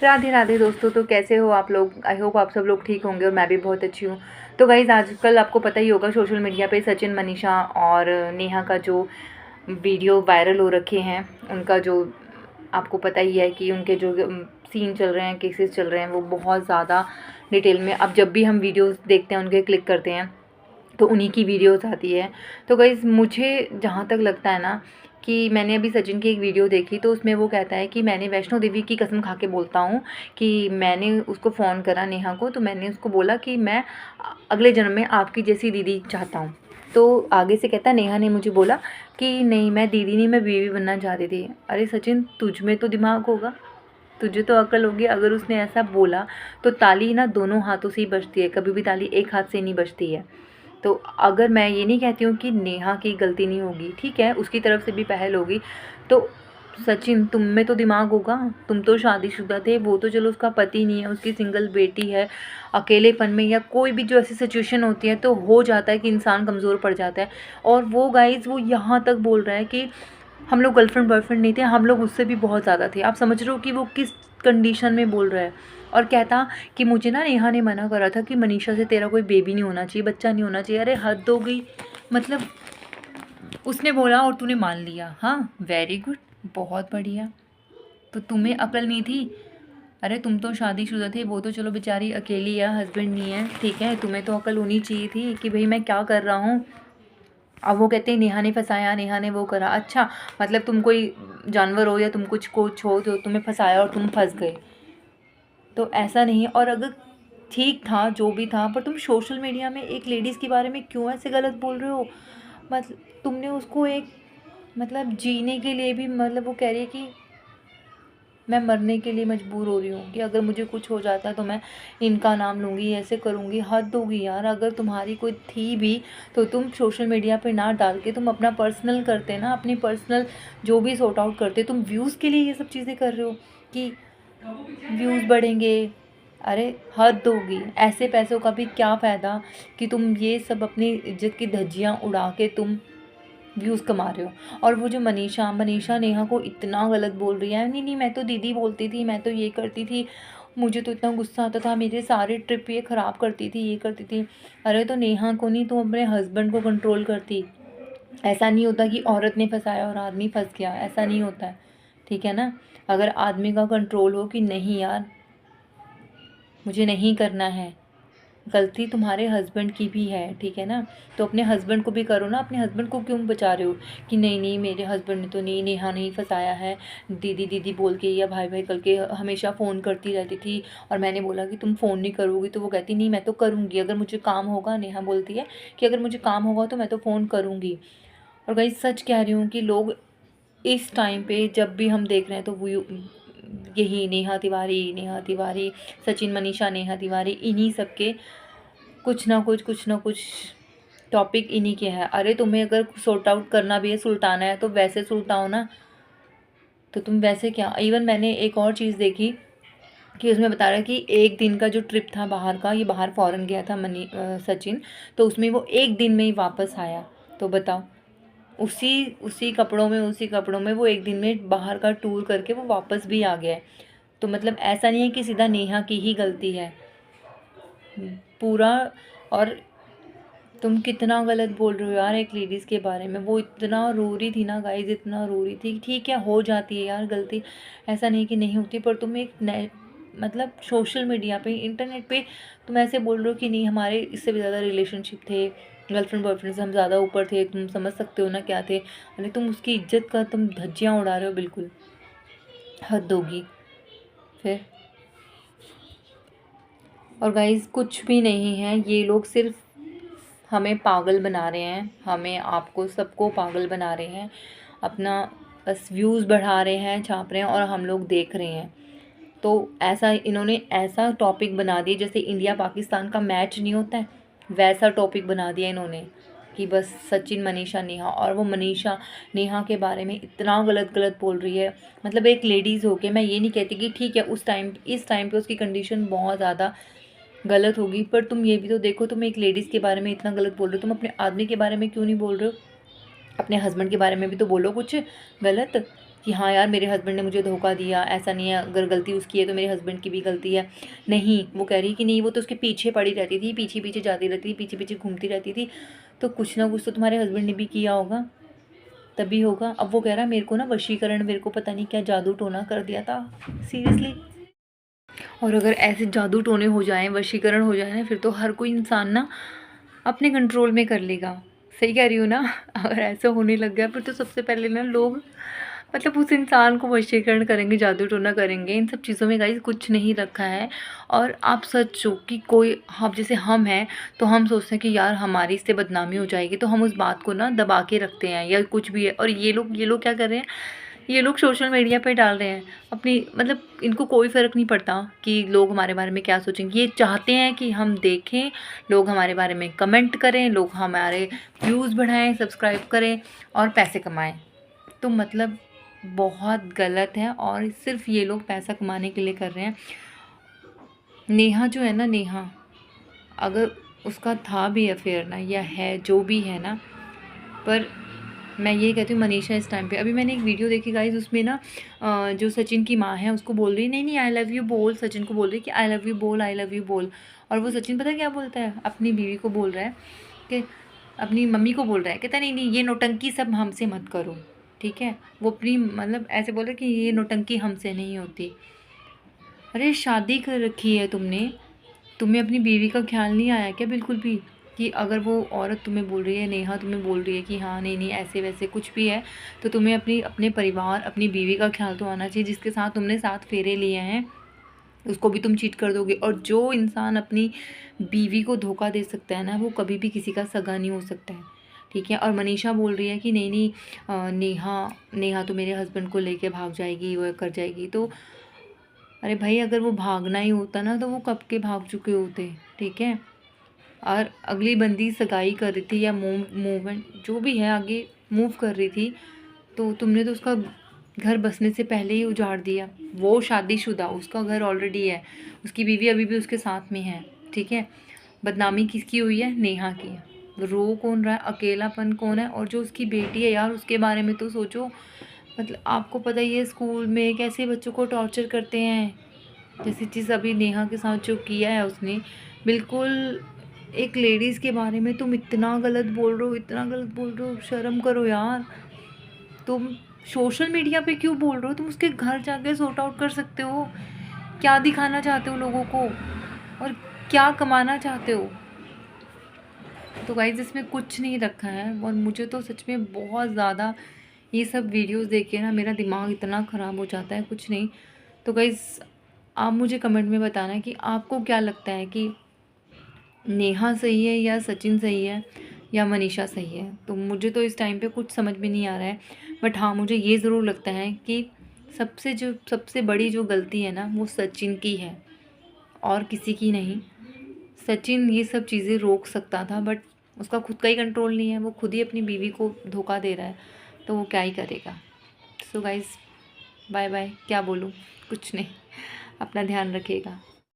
राधे राधे दोस्तों। तो कैसे हो आप लोग? आई होप आप सब लोग ठीक होंगे और मैं भी बहुत अच्छी हूँ। तो गाइज़ आजकल आपको पता ही होगा सोशल मीडिया पे सचिन, मनीषा और नेहा का जो वीडियो वायरल हो रखे हैं, उनका जो आपको पता ही है कि उनके जो सीन चल रहे हैं, केसेस चल रहे हैं, वो बहुत ज़्यादा डिटेल में अब जब भी हम वीडियोस देखते हैं, उनके क्लिक करते हैं तो उन्हीं की वीडियोस आती है। तो गाइज़ मुझे जहाँ तक लगता है ना कि मैंने अभी सचिन की एक वीडियो देखी, तो उसमें वो कहता है कि मैंने वैष्णो देवी की कसम खा के बोलता हूँ कि मैंने उसको फ़ोन करा नेहा को, तो मैंने उसको बोला कि मैं अगले जन्म में आपकी जैसी दीदी चाहता हूँ। तो आगे से कहता नेहा ने मुझे बोला कि नहीं, मैं दीदी नहीं, मैं बीवी बनना चाहती थी। अरे सचिन, तुझ में तो दिमाग होगा, तुझे तो अकल होगी। अगर उसने ऐसा बोला तो ताली ना दोनों हाथों से ही बजती है, कभी भी ताली एक हाथ से नहीं बजती है। तो अगर मैं ये नहीं कहती हूँ कि नेहा की गलती नहीं होगी, ठीक है, उसकी तरफ से भी पहल होगी। तो सचिन, तुम में तो दिमाग होगा, तुम तो शादीशुदा थे, वो तो चलो उसका पति नहीं है, उसकी सिंगल बेटी है। अकेलेपन में या कोई भी जो ऐसी सिचुएशन होती है तो हो जाता है कि इंसान कमज़ोर पड़ जाता है। और वो गाइज़ वो यहाँ तक बोल रहा है कि हम लोग गर्लफ्रेंड बॉयफ्रेंड नहीं थे, हम लोग उससे भी बहुत ज़्यादा थे। आप समझ रहे हो कि वो किस कंडीशन में बोल रहा है। और कहता कि मुझे ना नेहा ने मना करा था कि मनीषा से तेरा कोई बेबी नहीं होना चाहिए, बच्चा नहीं होना चाहिए। अरे हद हो गई। मतलब उसने बोला और तूने मान लिया। हाँ, वेरी गुड, बहुत बढ़िया। तो तुम्हें अकल नहीं थी? अरे तुम तो शादीशुदा थे, वो तो चलो बेचारी अकेली है, हस्बैंड नहीं है, ठीक है। तुम्हें तो अकल होनी चाहिए थी कि भाई मैं क्या कर रहा हूँ। अब वो कहते हैं नेहा ने फंसाया, नेहा ने वो करा। अच्छा, मतलब तुम कोई जानवर हो या तुम कुछ हो जो तुम्हें फंसाया और तुम फंस गए, तो ऐसा नहीं है। और अगर ठीक था जो भी था, पर तुम सोशल मीडिया में एक लेडीज़ के बारे में क्यों ऐसे गलत बोल रहे हो? मतलब तुमने उसको एक मतलब जीने के लिए भी, मतलब वो कह रही है कि मैं मरने के लिए मजबूर हो रही हूँ कि अगर मुझे कुछ हो जाता है तो मैं इनका नाम लूँगी, ऐसे करूँगी। हद होगी यार। अगर तुम्हारी कोई थी भी तो तुम सोशल मीडिया पे ना डाल के तुम अपना पर्सनल करते ना, अपनी पर्सनल जो भी सॉर्ट आउट करते। तुम व्यूज़ के लिए ये सब चीज़ें कर रहे हो कि व्यूज़ बढ़ेंगे। अरे हद होगी। ऐसे पैसों का भी क्या फ़ायदा कि तुम ये सब अपनी इज्जत की धज्जियाँ उड़ा के तुम व्यूज़ कमा रहे हो। और वो जो मनीषा नेहा को इतना गलत बोल रही है, नहीं नहीं मैं तो दीदी बोलती थी, मैं तो ये करती थी, मुझे तो इतना गुस्सा आता था, मेरे सारे ट्रिप ये ख़राब करती थी, ये करती थी। अरे तो नेहा को नहीं, तुम अपने हस्बैंड को कंट्रोल करती। ऐसा नहीं होता कि औरत ने फंसाया और आदमी फंस गया, ऐसा नहीं होता है, ठीक है ना। अगर आदमी का कंट्रोल हो कि नहीं यार मुझे नहीं करना है, गलती तुम्हारे हस्बैंड की भी है, ठीक है ना, तो अपने हस्बैंड को भी करो ना। अपने हस्बैंड को क्यों बचा रहे हो कि नहीं नहीं मेरे हस्बैंड ने तो नहीं, नेहा नहीं फंसाया है, दीदी दीदी बोल के या भाई भाई करके हमेशा फ़ोन करती रहती थी। और मैंने बोला कि तुम फ़ोन नहीं करोगी, तो वो कहती नहीं मैं तो करूँगी, अगर मुझे काम होगा। नेहा बोलती है कि अगर मुझे काम होगा तो मैं तो फ़ोन करूँगी। और गाइस सच कह रही हूँ कि लोग इस टाइम पे जब भी हम देख रहे हैं तो वो यही नेहा तिवारी, सचिन, मनीषा, नेहा तिवारी, इन्हीं सब के कुछ ना कुछ टॉपिक इन्हीं के हैं। अरे तुम्हें अगर सॉर्ट आउट करना भी है, सुलटाना है, तो वैसे सुलटाओ ना। तो तुम वैसे क्या। इवन मैंने एक और चीज़ देखी कि उसमें बता रहा है कि एक दिन का जो ट्रिप था बाहर का, ये बाहर फ़ॉरेन गया था सचिन, तो उसमें वो एक दिन में ही वापस आया। तो बताओ, उसी उसी कपड़ों में वो एक दिन में बाहर का टूर करके वो वापस भी आ गया है। तो मतलब ऐसा नहीं है कि सीधा नेहा की ही गलती है पूरा। और तुम कितना गलत बोल रहे हो यार एक लेडीज़ के बारे में। वो इतना रो रही थी ना गाइज, इतना रो रही थी। ठीक है, हो जाती है यार गलती, ऐसा नहीं कि नहीं होती, पर तुम एक नए मतलब सोशल मीडिया पे, इंटरनेट पे तुम ऐसे बोल रहे हो कि नहीं हमारे इससे भी ज़्यादा रिलेशनशिप थे, गर्लफ्रेंड बॉयफ्रेंड से हम ज़्यादा ऊपर थे, तुम समझ सकते हो ना क्या थे। अरे तुम उसकी इज्जत का तुम धज्जियाँ उड़ा रहे हो, बिल्कुल हद होगी फिर। और गाइज कुछ भी नहीं है, ये लोग सिर्फ हमें पागल बना रहे हैं, हमें आपको सबको पागल बना रहे हैं, अपना बस व्यूज़ बढ़ा रहे हैं, छाप रहे हैं और हम लोग देख रहे हैं। तो ऐसा इन्होंने ऐसा टॉपिक बना दिया जैसे इंडिया पाकिस्तान का मैच नहीं होता है, वैसा टॉपिक बना दिया इन्होंने कि बस सचिन, मनीषा, नेहा। और वो मनीषा नेहा के बारे में इतना गलत गलत बोल रही है। मतलब एक लेडीज़ होके, मैं ये नहीं कहती कि ठीक है इस टाइम पे उसकी कंडीशन बहुत ज़्यादा गलत होगी, पर तुम ये भी तो देखो, तुम एक लेडीज़ के बारे में इतना गलत बोल रहे हो, तुम अपने आदमी के बारे में क्यों नहीं बोल रहे हो? अपने हस्बैंड के बारे में भी तो बोलो कुछ गलत। कि हाँ यार मेरे हस्बैंड ने मुझे धोखा दिया, ऐसा नहीं है, अगर गलती उसकी है तो मेरे हस्बैंड की भी गलती है। नहीं, वो कह रही कि नहीं, वो तो उसके पीछे पड़ी रहती थी, पीछे पीछे जाती रहती थी, पीछे पीछे घूमती रहती थी, तो कुछ ना कुछ तो तुम्हारे हस्बैंड ने भी किया होगा, तभी होगा। अब वो कह रहा मेरे को ना वशीकरण, मेरे को पता नहीं क्या जादू टोना कर दिया था, सीरियसली। और अगर ऐसे जादू टोने हो जाएं, वशीकरण हो जाए ना, फिर तो हर कोई इंसान ना अपने कंट्रोल में कर लेगा। सही कह रही हूँ ना? अगर ऐसा होने लग गया फिर तो सबसे पहले ना लोग मतलब उस इंसान को वशीकरण करेंगे, जादू टोना करेंगे। इन सब चीज़ों में गाइस कुछ नहीं रखा है। और आप सोचो कि कोई हम जैसे हम हैं तो हम सोचते हैं कि यार हमारी इससे बदनामी हो जाएगी, तो हम उस बात को ना दबा के रखते हैं या कुछ भी है। और ये लोग क्या कर रहे हैं, ये लोग सोशल मीडिया पे डाल रहे हैं अपनी, मतलब इनको कोई फ़र्क नहीं पड़ता कि लोग हमारे बारे में क्या सोचेंगे। ये चाहते हैं कि हम देखें, लोग हमारे बारे में कमेंट करें, लोग हमारे व्यूज़ बढ़ाएं, सब्सक्राइब करें और पैसे कमाएं। तो मतलब बहुत गलत है और सिर्फ ये लोग पैसा कमाने के लिए कर रहे हैं। नेहा जो है ना, नेहा अगर उसका था भी अफेयर ना, या है जो भी है ना, पर मैं ये कहती हूँ मनीषा इस टाइम पे, अभी मैंने एक वीडियो देखी गाइस, उसमें ना जो सचिन की माँ है उसको बोल रही नहीं नहीं आई लव यू बोल, सचिन को बोल रही कि आई लव यू बोल, आई लव यू बोल। और वो सचिन पता क्या बोलता है, अपनी बीवी को बोल रहा है कि अपनी मम्मी को बोल रहा है, कहता नहीं नहीं ये नौटंकी सब हमसे मत करो, ठीक है। वो अपनी मतलब ऐसे बोल रहा है कि ये नौटंकी हमसे नहीं होती। अरे शादी कर रखी है तुमने, तुम्हें अपनी बीवी का ख्याल नहीं आया क्या बिल्कुल भी? कि अगर वो औरत तुम्हें बोल रही है, नेहा तुम्हें बोल रही है कि हाँ नहीं नहीं ऐसे वैसे कुछ भी है, तो तुम्हें अपने परिवार, अपनी बीवी का ख्याल तो आना चाहिए, जिसके साथ तुमने 7 फेरे लिए हैं उसको भी तुम चीट कर दोगे। और जो इंसान अपनी बीवी को धोखा दे सकता है ना, वो कभी भी किसी का सगा नहीं हो सकता है, ठीक है। और मनीषा बोल रही है कि नहीं नहीं नेहा नेहा तो मेरे हस्बैंड को लेके भाग जाएगी, वो कर जाएगी। तो अरे भाई अगर वो भागना ही होता ना तो वो कब के भाग चुके होते, ठीक है। और अगली बंदी सगाई कर रही थी या मूवमेंट जो भी है आगे मूव कर रही थी, तो तुमने तो उसका घर बसने से पहले ही उजाड़ दिया। वो शादीशुदा, उसका घर ऑलरेडी है, उसकी बीवी अभी भी उसके साथ में है, ठीक है। बदनामी किसकी हुई है? नेहा की। रो कौन रहा है, अकेलापन कौन है? और जो उसकी बेटी है यार उसके बारे में तो सोचो। मतलब आपको पता ही है स्कूल में कैसे बच्चों को टॉर्चर करते हैं, जैसी चीज़ अभी नेहा के साथ जो किया है उसने, बिल्कुल एक लेडीज़ के बारे में तुम इतना गलत बोल रहे हो, इतना गलत बोल रहे हो, शर्म करो यार। तुम सोशल मीडिया पे क्यों बोल रहे हो? तुम उसके घर जाके सॉर्ट आउट कर सकते हो। क्या दिखाना चाहते हो लोगों को और क्या कमाना चाहते हो? तो गाइस इसमें कुछ नहीं रखा है। और मुझे तो सच में बहुत ज़्यादा ये सब वीडियोस देख के ना मेरा दिमाग इतना ख़राब हो जाता है, कुछ नहीं। तो गाइस आप मुझे कमेंट में बताना कि आपको क्या लगता है कि नेहा सही है या सचिन सही है या मनीषा सही है? तो मुझे तो इस टाइम पे कुछ समझ में नहीं आ रहा है। बट हाँ मुझे ये ज़रूर लगता है कि सबसे बड़ी जो गलती है ना वो सचिन की है और किसी की नहीं। सचिन ये सब चीज़ें रोक सकता था, बट उसका खुद का ही कंट्रोल नहीं है, वो खुद ही अपनी बीवी को धोखा दे रहा है, तो वो क्या ही करेगा। सो गाइस बाय बाय, क्या बोलूँ, कुछ नहीं। अपना ध्यान रखिएगा।